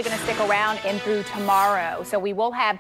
going to stick around in through tomorrow. So we will have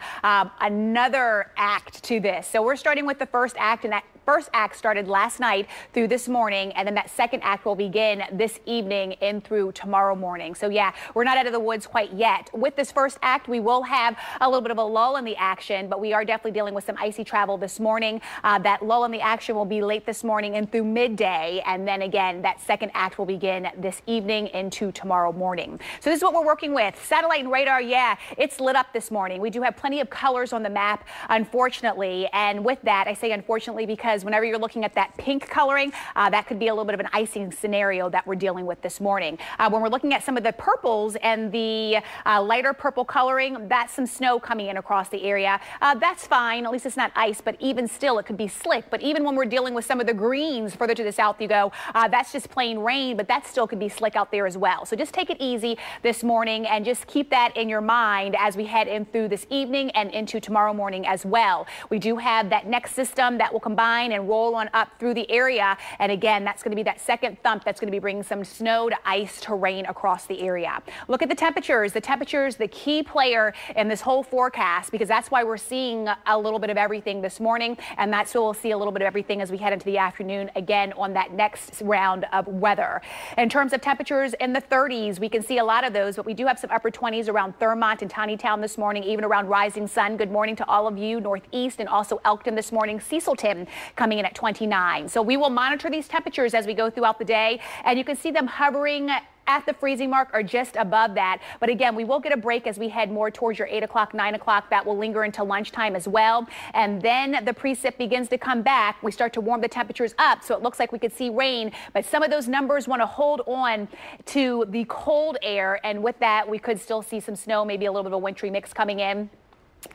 another act to this. So we're starting with the first act, and that first act started last night through this morning, and then that second act will begin this evening in through tomorrow morning. So yeah, we're not out of the woods quite yet. With this first act, we will have a little bit of a lull in the action, but we are definitely dealing with some icy travel this morning. That lull in the action will be late this morning and through midday, and then again, that second act will begin this evening into tomorrow morning. So this is what we're working with. Satellite and radar, yeah, it's lit up this morning. We do have plenty of colors on the map, unfortunately, and with that, I say unfortunately because whenever you're looking at that pink coloring, that could be a little bit of an icing scenario that we're dealing with this morning. When we're looking at some of the purples and the lighter purple coloring, that's some snow coming in across the area. That's fine. At least it's not ice, but even still, it could be slick. But even when we're dealing with some of the greens further to the south you go, that's just plain rain, but that still could be slick out there as well. So just take it easy this morning and just keep that in your mind as we head in through this evening and into tomorrow morning as well. We do have that next system that will combine and roll on up through the area. And again, that's going to be that second thump that's going to be bringing some snow to ice to rain across the area. Look at the temperatures. The temperatures, the key player in this whole forecast, because that's why we're seeing a little bit of everything this morning. And that's why we'll see a little bit of everything as we head into the afternoon again on that next round of weather. In terms of temperatures in the 30s, we can see a lot of those, but we do have some upper 20s around Thurmont and Tawnytown this morning, even around Rising Sun. Good morning to all of you northeast, and also Elkton this morning. Cecilton coming in at 29. So we will monitor these temperatures as we go throughout the day, and you can see them hovering at the freezing mark or just above that. But again, we will get a break as we head more towards your 8 o'clock, 9 o'clock. That will linger until lunchtime as well. And then the precip begins to come back. We start to warm the temperatures up, so it looks like we could see rain. But some of those numbers want to hold on to the cold air. And with that, we could still see some snow, maybe a little bit of a wintry mix coming in.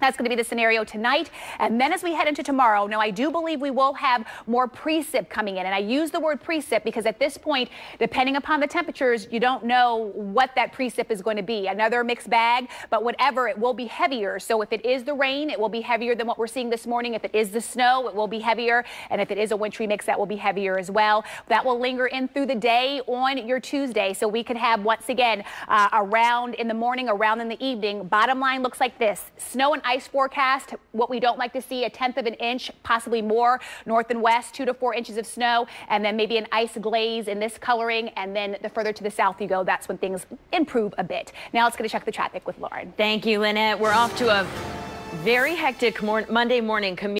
That's going to be the scenario tonight. And then as we head into tomorrow, now I do believe we will have more precip coming in. And I use the word precip because at this point, depending upon the temperatures, you don't know what that precip is going to be. Another mixed bag, but whatever, it will be heavier. So if it is the rain, it will be heavier than what we're seeing this morning. If it is the snow, it will be heavier. And if it is a wintry mix, that will be heavier as well. That will linger in through the day on your Tuesday. So we could have, once again, around in the morning, around in the evening. Bottom line looks like this. Snow and ice forecast. What we don't like to see, 1/10 of an inch, possibly more, north and west, 2 to 4 inches of snow, and then maybe an ice glaze in this coloring. And then the further to the south you go, that's when things improve a bit. Now let's go to check the traffic with Lauren. Thank you, Lynette. We're off to a very hectic Monday morning commute.